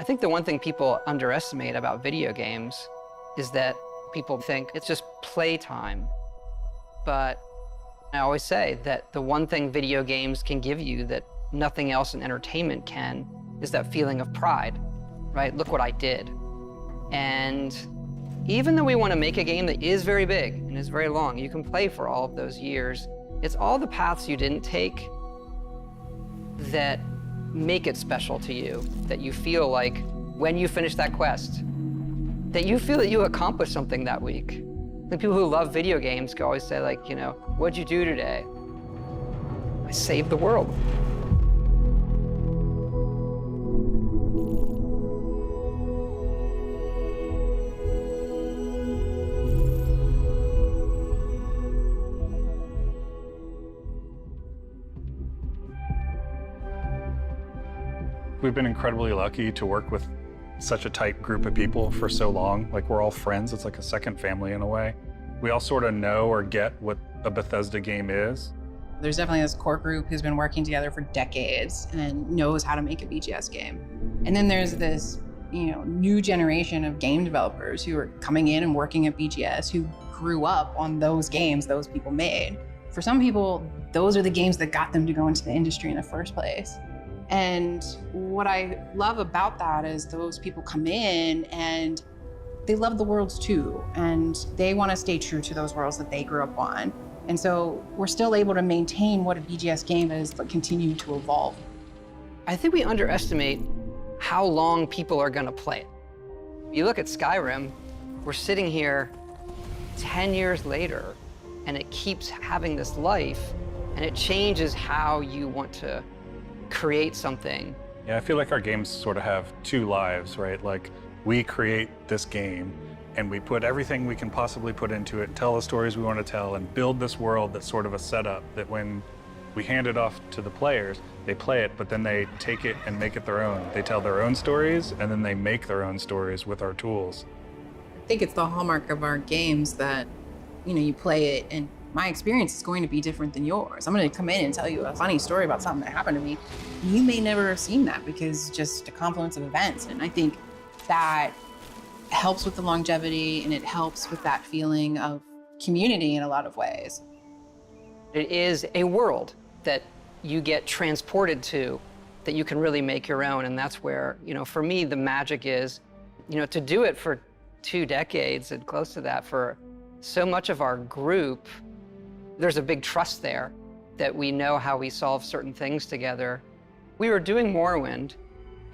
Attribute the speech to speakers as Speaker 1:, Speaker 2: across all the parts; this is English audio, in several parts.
Speaker 1: I think the one thing people underestimate about video games is that people think it's just playtime. But I always say that the one thing video games can give you that nothing else in entertainment can is that feeling of pride, right? Look what I did. And even though we want to make a game that is very big and is very long, you can play for all of those years. It's all the paths you didn't take that make it special to you, that you feel like when you finish that quest, that you feel that you accomplished something that week. The people who love video games can always say, like, you know, what'd you do today? I saved the world.
Speaker 2: We've been incredibly lucky to work with such a tight group of people for so long. Like, we're all friends. It's like a second family in a way. We all sort of know or get what a Bethesda game is.
Speaker 3: There's definitely this core group who's been working together for decades and knows how to make a BGS game. And then there's this, new generation of game developers who are coming in and working at BGS who grew up on those games those people made. For some people, those are the games that got them to go into the industry in the first place. And what I love about that is those people come in and they love the worlds too, and they want to stay true to those worlds that they grew up on. And so we're still able to maintain what a BGS game is, but continue to evolve.
Speaker 1: I think we underestimate how long people are going to play it. You look at Skyrim, we're sitting here 10 years later, and it keeps having this life, and it changes how you want to create something.
Speaker 2: Yeah, I feel like our games sort of have two lives, right? Like, we create this game and we put everything we can possibly put into it, tell the stories we want to tell, and build this world that's sort of a setup that when we hand it off to the players, they play it, but then they take it and make it their own. They tell their own stories, and then they make their own stories with our tools.
Speaker 3: I think it's the hallmark of our games that, you play it and my experience is going to be different than yours. I'm going to come in and tell you a funny story about something that happened to me. You may never have seen that because just a confluence of events. And I think that helps with the longevity, and it helps with that feeling of community in a lot of ways.
Speaker 1: It is a world that you get transported to that you can really make your own. And that's where, for me, the magic is, to do it for 2 decades and close to that for so much of our group. There's a big trust there that we know how we solve certain things together. We were doing Morrowind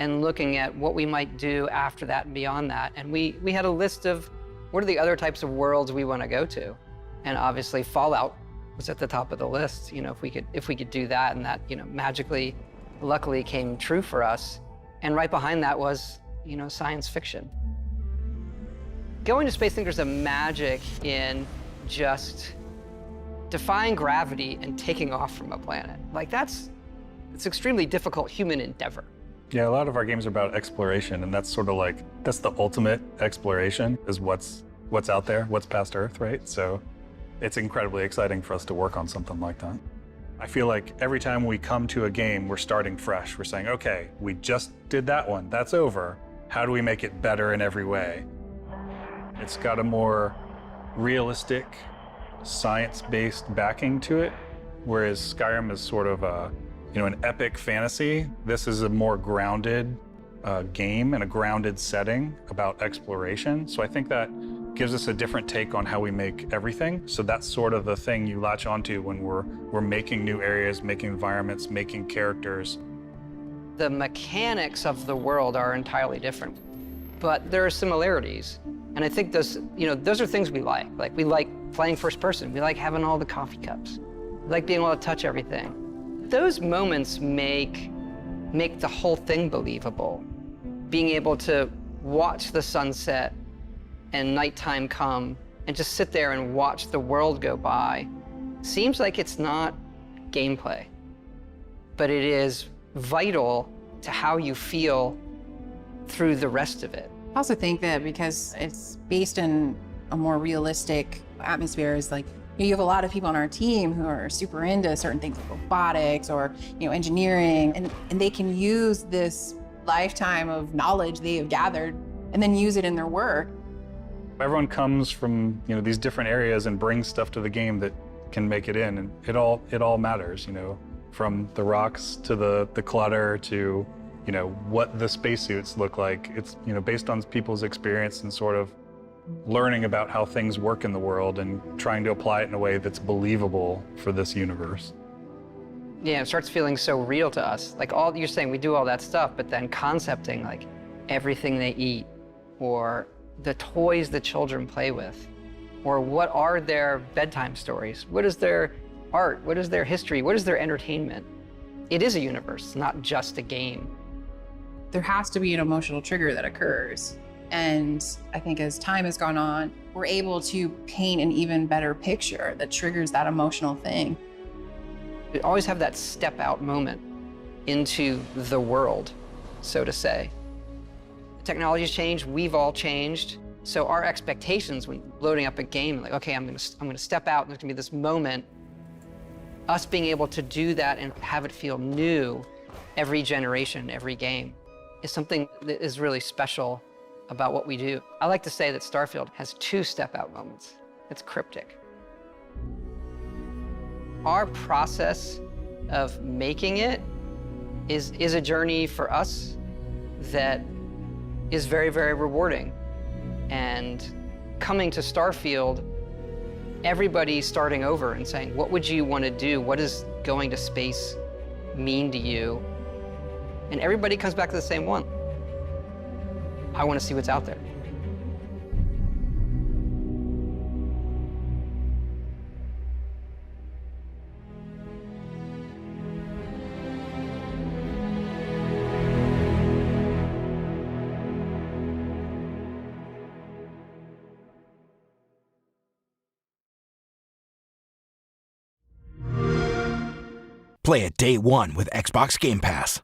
Speaker 1: and looking at what we might do after that and beyond that. And we had a list of what are the other types of worlds we want to go to. And obviously Fallout was at the top of the list, if we could do that, and that, magically, luckily came true for us. And right behind that was, science fiction. Going to space, I think there's a magic in just defying gravity and taking off from a planet. Like, it's extremely difficult human endeavor.
Speaker 2: Yeah, a lot of our games are about exploration, and that's sort of like, that's the ultimate exploration, is what's out there, what's past Earth, right? So it's incredibly exciting for us to work on something like that. I feel like every time we come to a game, we're starting fresh. We're saying, okay, we just did that one, that's over. How do we make it better in every way? It's got a more realistic, science-based backing to it, whereas Skyrim is sort of an epic fantasy. This is a more grounded game and a grounded setting about exploration. So I think that gives us a different take on how we make everything. So that's sort of the thing you latch onto when we're making new areas, making environments, making characters.
Speaker 1: The mechanics of the world are entirely different, but there are similarities. And I think those are things we like. Like, we like playing first person. We like having all the coffee cups. We like being able to touch everything. Those moments make the whole thing believable. Being able to watch the sunset and nighttime come and just sit there and watch the world go by seems like it's not gameplay, but it is vital to how you feel through the rest of it.
Speaker 3: I also think that because it's based in a more realistic atmosphere, is like, you have a lot of people on our team who are super into certain things like robotics or engineering, and they can use this lifetime of knowledge they have gathered and then use it in their work.
Speaker 2: Everyone comes from, these different areas and brings stuff to the game that can make it in, and it all matters, from the rocks to the clutter to, what the spacesuits look like. It's, based on people's experience and sort of learning about how things work in the world and trying to apply it in a way that's believable for this universe.
Speaker 1: Yeah, it starts feeling so real to us. Like all you're saying, we do all that stuff, but then concepting like everything they eat, or the toys the children play with, or what are their bedtime stories? What is their art? What is their history? What is their entertainment? It is a universe, not just a game.
Speaker 3: There has to be an emotional trigger that occurs. And I think as time has gone on, we're able to paint an even better picture that triggers that emotional thing.
Speaker 1: We always have that step out moment into the world, so to say. Technology's changed, we've all changed. So our expectations when loading up a game, like, okay, I'm gonna step out and there's gonna be this moment. Us being able to do that and have it feel new every generation, every game, is something that is really special about what we do. I like to say that Starfield has 2 step out moments. It's cryptic. Our process of making it is a journey for us that is very, very rewarding. And coming to Starfield, everybody's starting over and saying, what would you want to do? What does going to space mean to you? And everybody comes back to the same one. I want to see what's out there.
Speaker 4: Play it day one with Xbox Game Pass.